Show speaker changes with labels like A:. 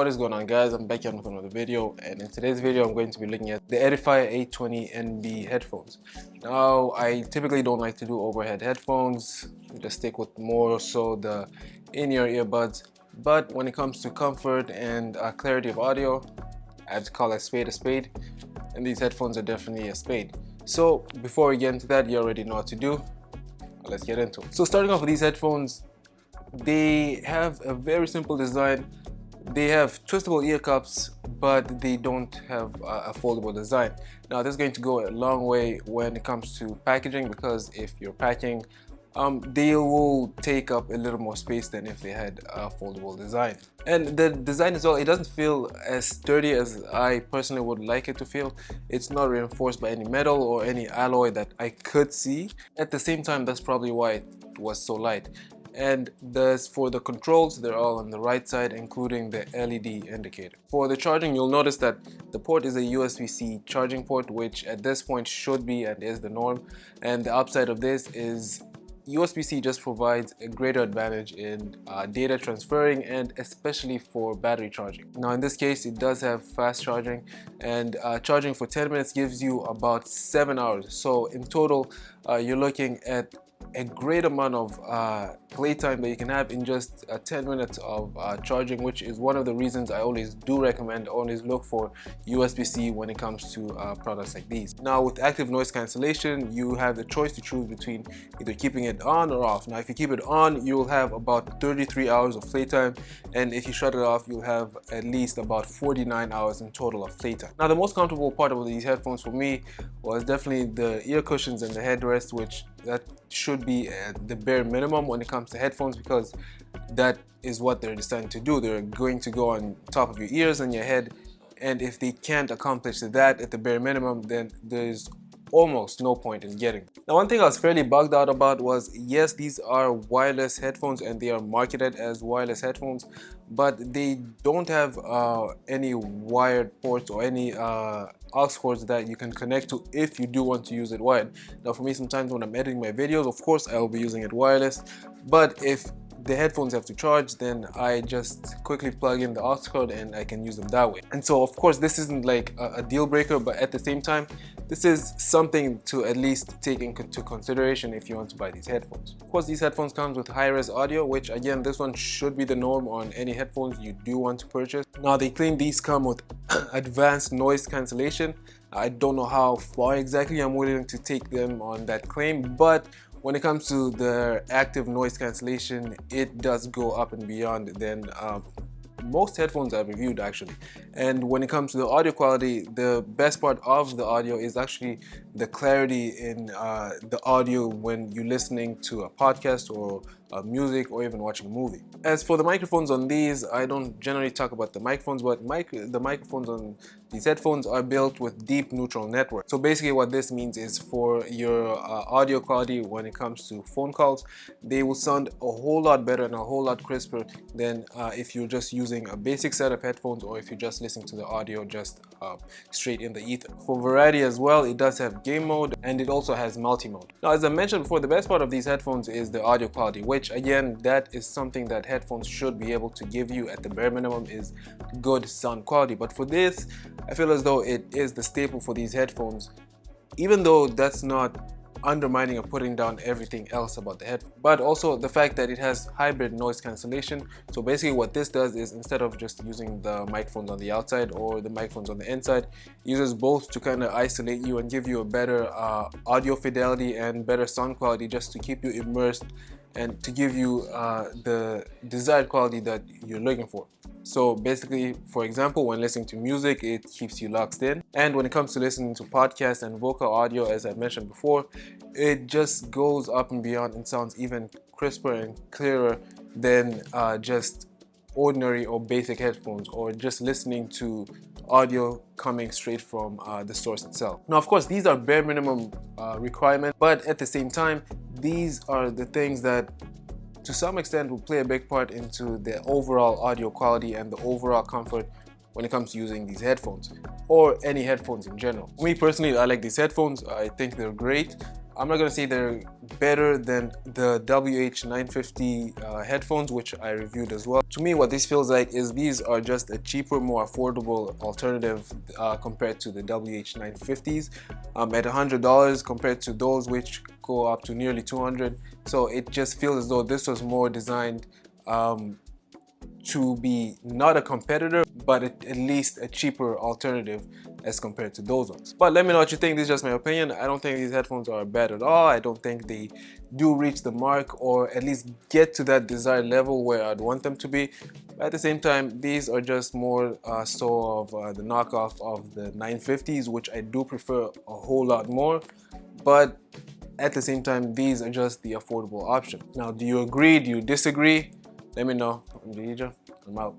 A: What is going on, guys? I'm back here with another video, and in today's video I'm going to be looking at the Edified W820NB headphones. Now, I typically don't like to do overhead headphones, just stick with more so the in-ear earbuds, but when it comes to comfort and clarity of audio, I have to call a spade, and these headphones are definitely a spade. So before we get into that, you already know what to do. Let's get into it. So starting off with these headphones, they have a very simple design. They have twistable ear cups, but they don't have a foldable design. Now this is going to go a long way when it comes to packaging, because if you're packing, they will take up a little more space than if they had a foldable design. And the design as well, it doesn't feel as sturdy as I personally would like it to feel. It's not reinforced by any metal or any alloy that I could see. At the same time, that's probably why it was so light. And for the controls, they're all on the right side, including the LED indicator. For the charging, you'll notice that the port is a USB-C charging port, which at this point should be and is the norm. And the upside of this is USB-C just provides a greater advantage in data transferring, and especially for battery charging. Now in this case, it does have fast charging, and charging for 10 minutes gives you about 7 hours. So in total, you're looking at a great amount of playtime that you can have in just 10 minutes of charging, which is one of the reasons I always do recommend, always look for USB-C when it comes to products like these. Now with active noise cancellation, you have the choice to choose between either keeping it on or off. Now if you keep it on, you'll have about 33 hours of playtime, and if you shut it off, you'll have at least about 49 hours in total of playtime. Now the most comfortable part of these headphones for me was definitely the ear cushions and the headrest, which that should be at the bare minimum when it comes to headphones, because that is what they're designed to do. They're going to go on top of your ears and your head, and if they can't accomplish that at the bare minimum, then there's almost no point in getting. Now one thing I was fairly bugged out about was, yes, these are wireless headphones and they are marketed as wireless headphones, but they don't have any wired ports or any aux cords that you can connect to if you do want to use it wired. Now for me, sometimes when I'm editing my videos, of course I will be using it wireless, but if the headphones have to charge, then I just quickly plug in the aux cord and I can use them that way. And so of course this isn't like a deal breaker, but at the same time, this is something to at least take into consideration if you want to buy these headphones. Of course, these headphones come with high-res audio, which again, this one should be the norm on any headphones you do want to purchase. Now they claim these come with advanced noise cancellation. I don't know how far exactly I'm willing to take them on that claim, but when it comes to the active noise cancellation, it does go up and beyond than most headphones I've reviewed actually. And when it comes to the audio quality, the best part of the audio is actually the clarity in the audio when you're listening to a podcast or music or even watching a movie. As for the microphones on these, I don't generally talk about the microphones, but the microphones on these headphones are built with deep neutral network. So basically what this means is for your audio quality when it comes to phone calls, they will sound a whole lot better and a whole lot crisper than if you're just using a basic set of headphones, or if you're just listening to the audio just straight in the ether. For variety as well, it does have game mode and it also has multi-mode. Now as I mentioned before, the best part of these headphones is the audio quality, which again, that is something that headphones should be able to give you at the bare minimum, is good sound quality. But for this, I feel as though it is the staple for these headphones, even though that's not undermining or putting down everything else about the headphone, but also the fact that it has hybrid noise cancellation. So basically what this does is, instead of just using the microphones on the outside or the microphones on the inside, it uses both to kind of isolate you and give you a better audio fidelity and better sound quality, just to keep you immersed and to give you the desired quality that you're looking for. So basically, for example, when listening to music, it keeps you locked in. And when it comes to listening to podcasts and vocal audio, as I mentioned before, it just goes up and beyond and sounds even crisper and clearer than just ordinary or basic headphones, or just listening to audio coming straight from the source itself. Now of course, these are bare minimum requirements, but at the same time, these are the things that to some extent will play a big part into the overall audio quality and the overall comfort when it comes to using these headphones, or any headphones in general. For me personally, I like these headphones. I think they're great. I'm not gonna say they're better than the WH950 headphones, which I reviewed as well. To me, what this feels like is these are just a cheaper, more affordable alternative compared to the WH950s at $100 compared to those which go up to nearly $200. So it just feels as though this was more designed to be not a competitor, but at least a cheaper alternative as compared to those ones. But let me know what you think. This is just my opinion. I don't think these headphones are bad at all. I don't think they do reach the mark or at least get to that desired level where I'd want them to be. But at the same time, these are just more so of the knockoff of the 950s, which I do prefer a whole lot more. But at the same time, these are just the affordable option. Now, do you agree? Do you disagree? Let me know. I'm out.